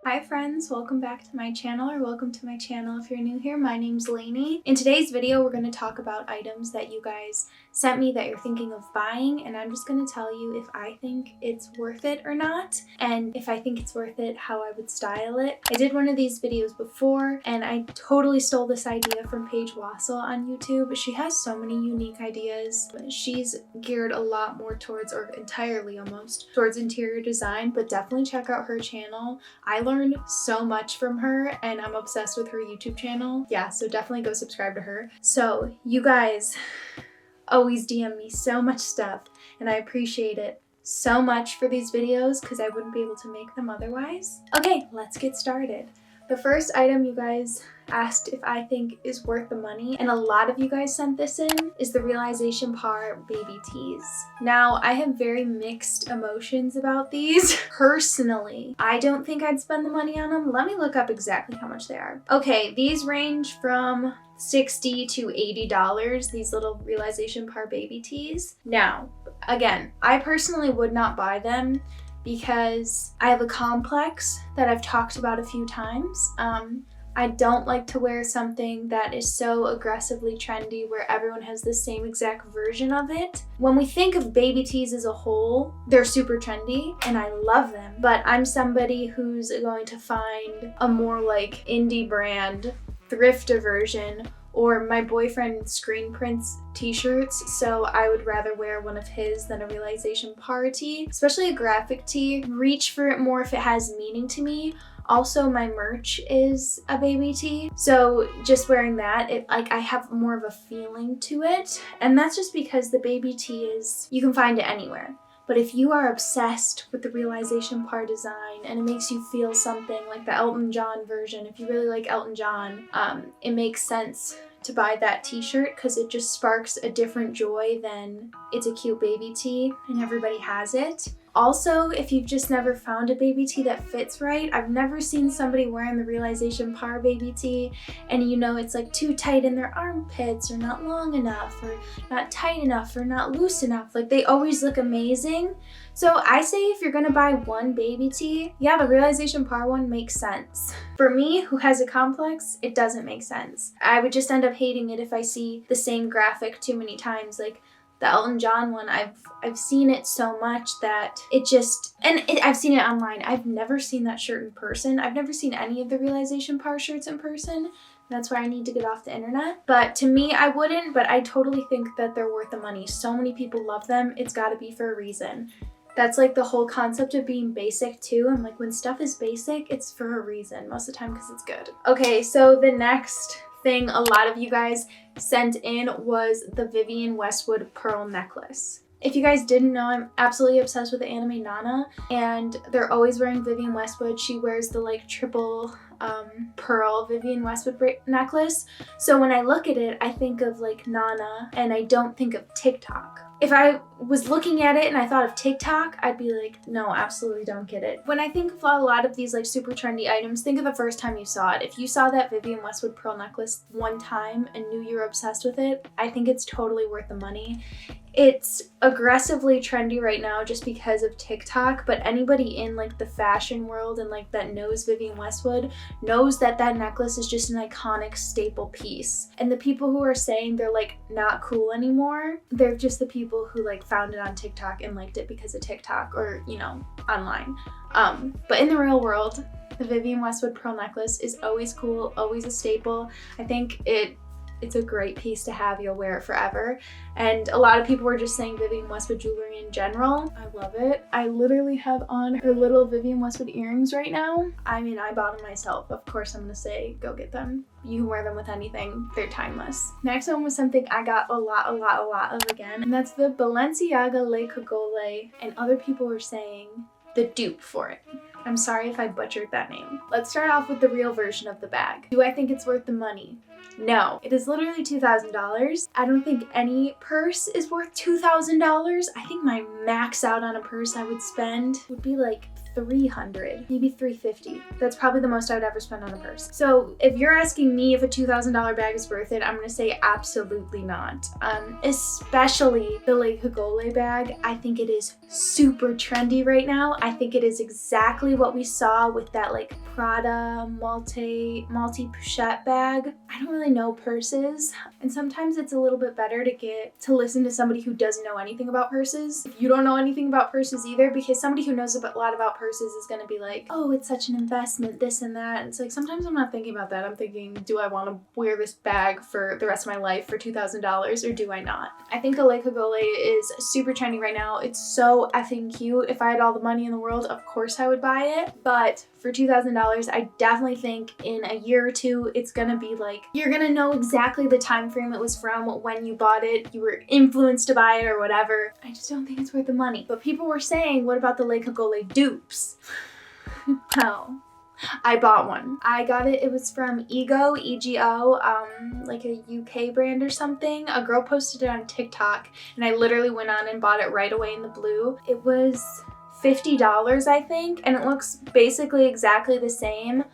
Hi friends, welcome back to my channel, or welcome to my channel if you're new here. My name's Lainey. In today's video, we're going to talk about items that you guys sent me that you're thinking of buying, and I'm just going to tell you if I think it's worth it or not, and if I think it's worth it, how I would style it. I did one of these videos before, and I totally stole this idea from Paige Wassel on YouTube. She has so many unique ideas. She's geared a lot more towards, or entirely almost, towards interior design, but definitely check out her channel. I learned so much from her and I'm obsessed with her YouTube channel. Yeah, so definitely go subscribe to her. So you guys always DM me so much stuff and I appreciate it so much for these videos because I wouldn't be able to make them otherwise. Okay, let's get started. The first item you guys asked if I think is worth the money, and a lot of you guys sent this in, is the Realization Par baby tees. Now, I have very mixed emotions about these. Personally, I don't think I'd spend the money on them. Let me look up exactly how much they are. Okay, these range from $60 to $80, these little Realization Par baby tees. Now, again, I personally would not buy them because I have a complex that I've talked about a few times. I don't like to wear something that is so aggressively trendy where everyone has the same exact version of it. When we think of baby tees as a whole, they're super trendy and I love them, but I'm somebody who's going to find a more like indie brand, thrifter version, or my boyfriend screen prints t-shirts, so I would rather wear one of his than a Realization Par tee, especially a graphic tee. Reach for it more if it has meaning to me. Also, my merch is a baby tee, so just wearing that, I have more of a feeling to it, and that's just because the baby tee is, you can find it anywhere. But if you are obsessed with the Realization Par design and it makes you feel something like the Elton John version, if you really like Elton John, it makes sense to buy that t-shirt because it just sparks a different joy than it's a cute baby tee and everybody has it. Also, if you've just never found a baby tee that fits right, I've never seen somebody wearing the Realization Par baby tee and you know it's like too tight in their armpits or not long enough or not tight enough or not loose enough. Like, they always look amazing. So I say if you're gonna buy one baby tee, yeah, the Realization Par one makes sense. For me, who has a complex, it doesn't make sense. I would just end up hating it if I see the same graphic too many times. Like, the Elton John one, I've seen it so much that it just, I've seen it online. I've never seen that shirt in person. I've never seen any of the Realization Par shirts in person. That's why I need to get off the internet. But to me, I wouldn't, but I totally think that they're worth the money. So many people love them. It's gotta be for a reason. That's like the whole concept of being basic too. I'm like, when stuff is basic, it's for a reason most of the time because it's good. Okay, so the next thing a lot of you guys sent in was the Vivian Westwood pearl necklace. If you guys didn't know, I'm absolutely obsessed with the anime Nana, and they're always wearing Vivian Westwood. She wears the like triple pearl Vivian Westwood necklace. So when I look at it, I think of like Nana and I don't think of TikTok. If I was looking at it and I thought of TikTok, I'd be like, no, absolutely don't get it. When I think of a lot of these like super trendy items, think of the first time you saw it. If you saw that Vivian Westwood pearl necklace one time and knew you were obsessed with it, I think it's totally worth the money. It's aggressively trendy right now just because of TikTok, but anybody in like the fashion world and like that knows Vivian Westwood knows that that necklace is just an iconic staple piece. And the people who are saying they're like not cool anymore, they're just the people who like found it on TikTok and liked it because of TikTok or, you know, online. But in the real world, the Vivian Westwood pearl necklace is always cool, always a staple. I think it's a great piece to have. You'll wear it forever. And a lot of people were just saying Vivian Westwood jewelry in general. I love it. I literally have on her little Vivian Westwood earrings right now. I mean, I bought them myself. Of course, I'm gonna say go get them. You can wear them with anything. They're timeless. Next one was something I got a lot of again, and that's the Balenciaga Le Cagole, and other people were saying the dupe for it. I'm sorry if I butchered that name. Let's start off with the real version of the bag. Do I think it's worth the money? No. It is literally $2,000. I don't think any purse is worth $2,000. I think my max out on a purse I would spend would be like $300, maybe $350. That's probably the most I would ever spend on a purse. So if you're asking me if a $2,000 bag is worth it, I'm gonna say absolutely not. Especially the Le Cagole bag. I think it is super trendy right now. I think it is exactly basically what we saw with that like Prada multi-pochette bag. I don't really know purses, and sometimes it's a little bit better to get to listen to somebody who doesn't know anything about purses. If you don't know anything about purses either, because somebody who knows a lot about purses is going to be like, oh, it's such an investment, this and that. And it's like, sometimes I'm not thinking about that. I'm thinking, do I want to wear this bag for the rest of my life for $2,000 or do I not? I think a Le Cagole is super trendy right now. It's so effing cute. If I had all the money in the world, of course I would buy it. But for $2,000, I definitely think in a year or two, it's gonna be like, you're gonna know exactly the time frame it was from, when you bought it, you were influenced to buy it or whatever. I just don't think it's worth the money. But people were saying, what about the Le Cagole dupes? Oh. I bought one. I got it, it was from Ego, E-G-O, like a UK brand or something. A girl posted it on TikTok and I literally went on and bought it right away in the blue. It was $50, I think, and it looks basically exactly the same.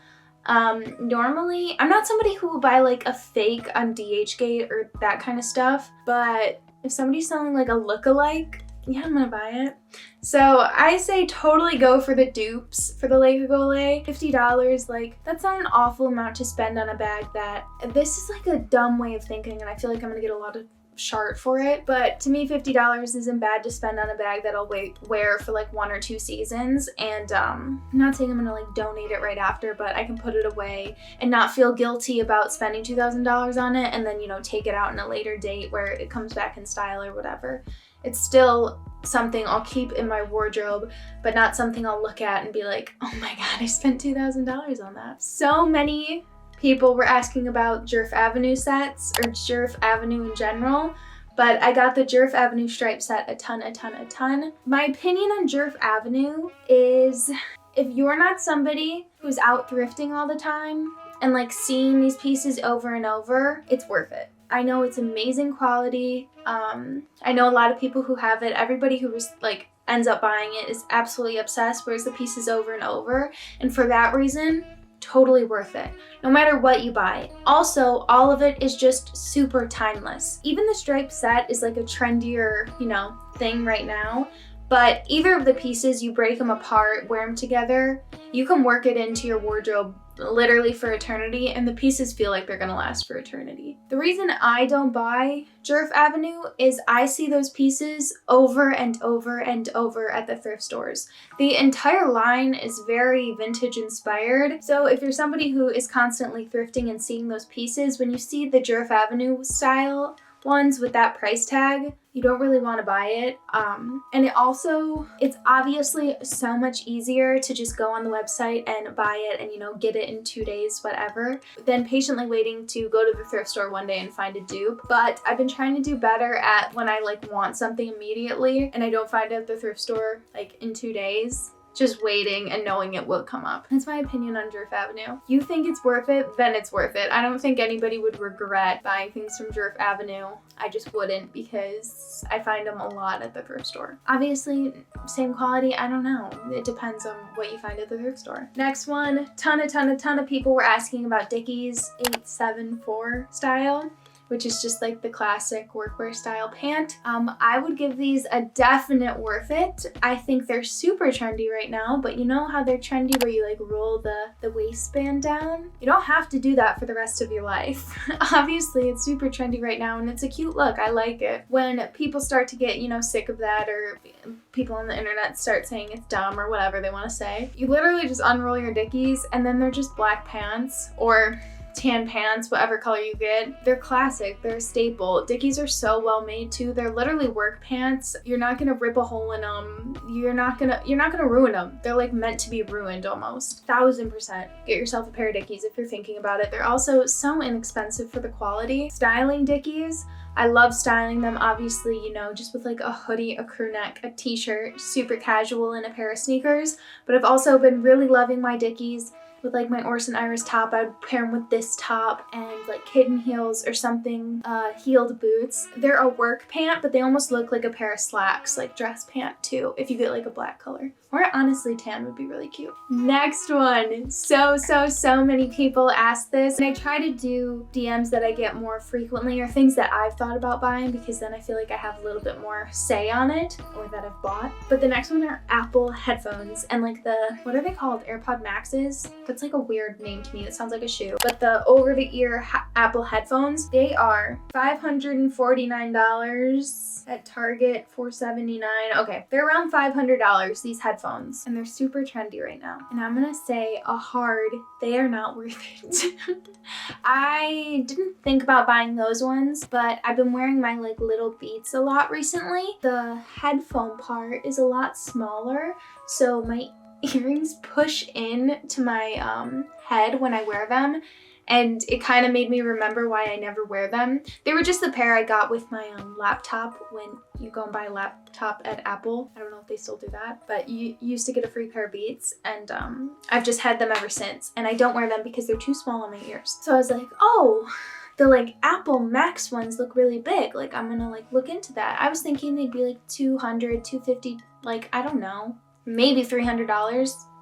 Normally, I'm not somebody who will buy like a fake on DHgate or that kind of stuff, but if somebody's selling like a lookalike, yeah, I'm gonna buy it. So I say totally go for the dupes for the Le Cagole. $50, like, that's not an awful amount to spend on a bag that, this is like a dumb way of thinking and I feel like I'm gonna get a lot of shart for it, but to me $50 isn't bad to spend on a bag that I'll wear for like 1 or 2 seasons. And I'm not saying I'm gonna like donate it right after, but I can put it away and not feel guilty about spending $2,000 on it and then, you know, take it out in a later date where it comes back in style or whatever. It's still something I'll keep in my wardrobe, but not something I'll look at and be like, oh my god, I spent $2,000 on that. So many people were asking about Jerf Avenue sets, or Jerf Avenue in general, but I got the Jerf Avenue stripe set a ton. My opinion on Jerf Avenue is, if you're not somebody who's out thrifting all the time and like seeing these pieces over and over, it's worth it. I know it's amazing quality. I know a lot of people who have it. Everybody who like ends up buying it is absolutely obsessed, wears the pieces over and over, and for that reason, totally worth it, no matter what you buy. Also, all of it is just super timeless. Even the striped set is like a trendier, you know, thing right now, but either of the pieces, you break them apart, wear them together, you can work it into your wardrobe literally for eternity, and the pieces feel like they're gonna last for eternity. The reason I don't buy Jerf Avenue is I see those pieces over and over and over at the thrift stores. The entire line is very vintage inspired, so if you're somebody who is constantly thrifting and seeing those pieces, when you see the Jerf Avenue style ones with that price tag, you don't really want to buy it. And it's obviously so much easier to just go on the website and buy it and, you know, get it in 2 days, whatever, than patiently waiting to go to the thrift store one day and find a dupe. But I've been trying to do better at when I like want something immediately and I don't find it at the thrift store like in 2 days, just waiting and knowing it will come up. That's my opinion on Jerf Avenue. If you think it's worth it, then it's worth it. I don't think anybody would regret buying things from Jerf Avenue. I just wouldn't, because I find them a lot at the thrift store. Obviously, same quality, I don't know. It depends on what you find at the thrift store. Next one, ton of people were asking about Dickies 874 style, which is just like the classic workwear style pant. I would give these a definite worth it. I think they're super trendy right now, but you know how they're trendy where you like roll the waistband down? You don't have to do that for the rest of your life. Obviously, it's super trendy right now and it's a cute look. I like it. When people start to get, you know, sick of that, or people on the internet start saying it's dumb or whatever they want to say, you literally just unroll your Dickies and then they're just black pants or tan pants, whatever color you get. They're classic, they're a staple. Dickies are so well made too. They're literally work pants. You're not gonna rip a hole in them. You're not gonna ruin them. They're like meant to be ruined almost. 1000%. Get yourself a pair of Dickies if you're thinking about it. They're also so inexpensive for the quality. Styling Dickies, I love styling them, obviously, you know, just with like a hoodie, a crew neck, a t-shirt, super casual, and a pair of sneakers. But I've also been really loving my Dickies with like my Orson Iris top, I would pair them with this top and like kitten heels or something, heeled boots. They're a work pant, but they almost look like a pair of slacks, like dress pant too, if you get like a black color. Or honestly, tan would be really cute. Next one. So many people ask this, and I try to do DMs that I get more frequently or things that I've thought about buying, because then I feel like I have a little bit more say on it, or that I've bought. But the next one are Apple headphones, and like the, what are they called? AirPod Maxes? That's like a weird name to me. It sounds like a shoe. But the over-the-ear Apple headphones, they are $549 at Target, $479. Okay, they're around $500, these headphones, and they're super trendy right now. And I'm gonna say a hard, they are not worth it. I didn't think about buying those ones, but I've been wearing my like little Beats a lot recently. The headphone part is a lot smaller, so my earrings push in to my head when I wear them, and it kind of made me remember why I never wear them. They were just the pair I got with my laptop when you go and buy a laptop at Apple. I don't know if they still do that, but you used to get a free pair of Beats, and I've just had them ever since, and I don't wear them because they're too small on my ears. So I was like, oh, the like Apple Max ones look really big. Like I'm gonna like look into that. I was thinking they'd be like $200, $250, like I don't know, maybe $300.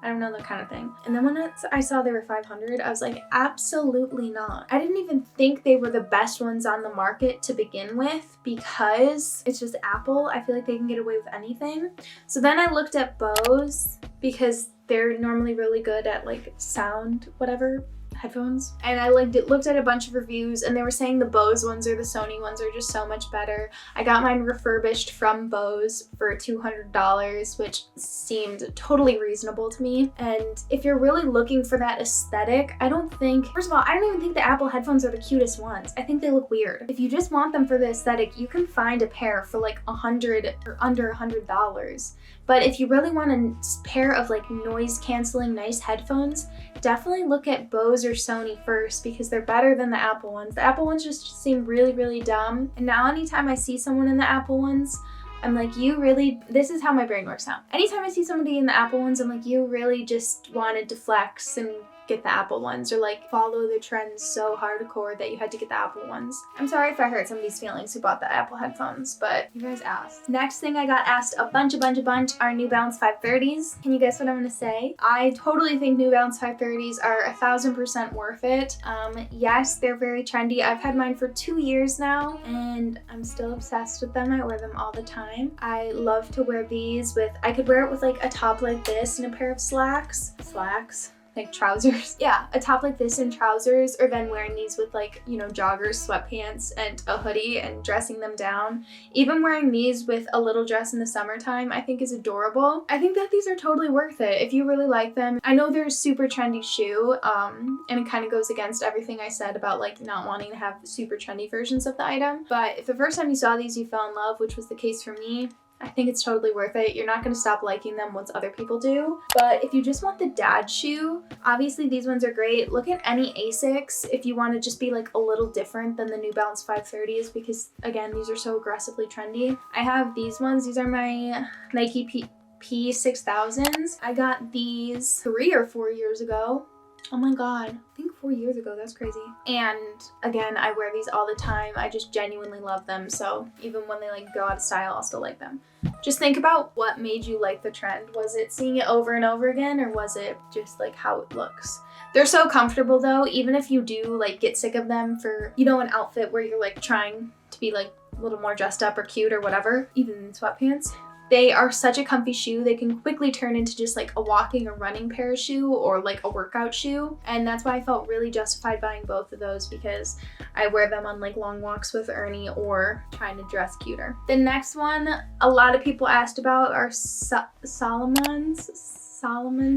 I don't know, that kind of thing. And then when I saw they were $500, I was like, absolutely not. I didn't even think they were the best ones on the market to begin with, because it's just Apple. I feel like they can get away with anything. So then I looked at Bose, because they're normally really good at like sound, whatever, headphones. And I looked at a bunch of reviews, and they were saying the Bose ones or the Sony ones are just so much better. I got mine refurbished from Bose for $200, which seemed totally reasonable to me. And if you're really looking for that aesthetic, I don't think, first of all, I don't even think the Apple headphones are the cutest ones. I think they look weird. If you just want them for the aesthetic, you can find a pair for like $100 or under $100. But if you really want a pair of like noise canceling nice headphones, definitely look at Bose or Sony first, because they're better than the Apple ones. The Apple ones just seem really, really dumb. And now anytime I see someone in the Apple ones, I'm like, you really, this is how my brain works now. Anytime I see somebody in the Apple ones, I'm like, you really just wanted to flex and get the Apple ones, or like follow the trends so hardcore that you had to get the Apple ones. I'm sorry if I hurt somebody's feelings who bought the Apple headphones, but you guys asked. Next thing I got asked a bunch are New Balance 530s. Can you guess what I'm gonna say? I totally think New Balance 530s are 1000% worth it. Yes, they're very trendy. I've had mine for 2 years now, and I'm still obsessed with them. I wear them all the time. I love to wear these with, I could wear it with like a top like this and a pair of slacks, like trousers. Yeah, a top like this and trousers, or then wearing these with like, you know, joggers, sweatpants, and a hoodie, and dressing them down. Even wearing these with a little dress in the summertime, I think is adorable. I think that these are totally worth it if you really like them. I know they're a super trendy shoe, and it kind of goes against everything I said about like not wanting to have super trendy versions of the item. But if the first time you saw these you fell in love, which was the case for me, I think it's totally worth it. You're not going to stop liking them once other people do. But if you just want the dad shoe, obviously these ones are great. Look at any Asics if you want to just be like a little different than the New Balance 530s, because again, these are so aggressively trendy. I have these ones. These are my Nike P6000s. I got these 3 or 4 years ago. Oh my god, I think 4 years ago, that's crazy. And again, I wear these all the time. I just genuinely love them, so even when they like go out of style, I'll still like them. Just think about what made you like the trend. Was it seeing it over and over again, or was it just like how it looks? They're so comfortable though, even if you do like get sick of them for, you know, an outfit where you're like trying to be like a little more dressed up or cute or whatever, even in sweatpants. They are such a comfy shoe. They can quickly turn into just like a walking or running pair of shoe, or like a workout shoe. And that's why I felt really justified buying both of those, because I wear them on like long walks with Ernie or trying to dress cuter. The next one a lot of people asked about are Salomons.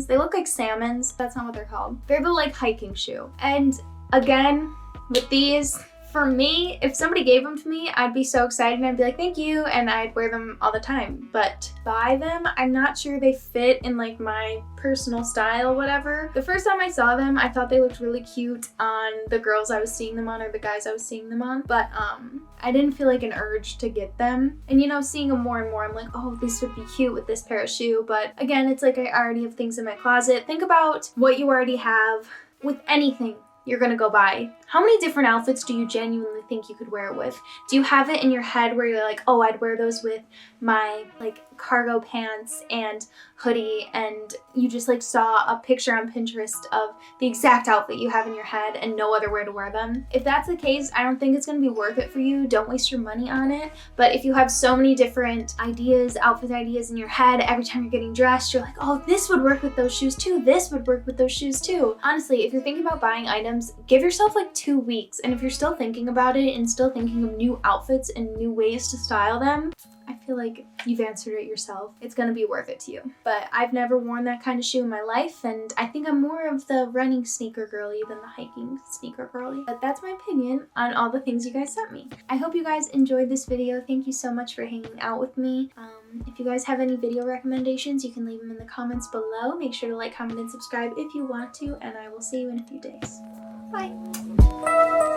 They look like salmons. That's not what they're called. They're the like hiking shoe. And again, with these, For me, if somebody gave them to me, I'd be so excited and I'd be like, thank you, and I'd wear them all the time. But buy them, I'm not sure they fit in like my personal style, whatever. The first time I saw them, I thought they looked really cute on the girls I was seeing them on or the guys I was seeing them on, but I didn't feel like an urge to get them. And you know, seeing them more and more, I'm like, oh, this would be cute with this pair of shoe. But again, it's like I already have things in my closet. Think about what you already have with anything you're gonna go buy. How many different outfits do you genuinely think you could wear it with? Do you have it in your head where you're like, oh, I'd wear those with my like cargo pants and hoodie, and you just like saw a picture on Pinterest of the exact outfit you have in your head and no other way to wear them? If that's the case, I don't think it's gonna be worth it for you. Don't waste your money on it. But if you have so many different ideas, outfit ideas in your head, every time you're getting dressed, you're like, oh, this would work with those shoes too. This would work with those shoes too. Honestly, if you're thinking about buying items, give yourself like 2 weeks. And if you're still thinking about it and still thinking of new outfits and new ways to style them, I feel like you've answered it yourself. It's gonna be worth it to you. But I've never worn that kind of shoe in my life, and I think I'm more of the running sneaker girly than the hiking sneaker girly. But that's my opinion on all the things you guys sent me. I hope you guys enjoyed this video. Thank you so much for hanging out with me. If you guys have any video recommendations, you can leave them in the comments below. Make sure to like, comment, and subscribe if you want to, and I will see you in a few days. Bye!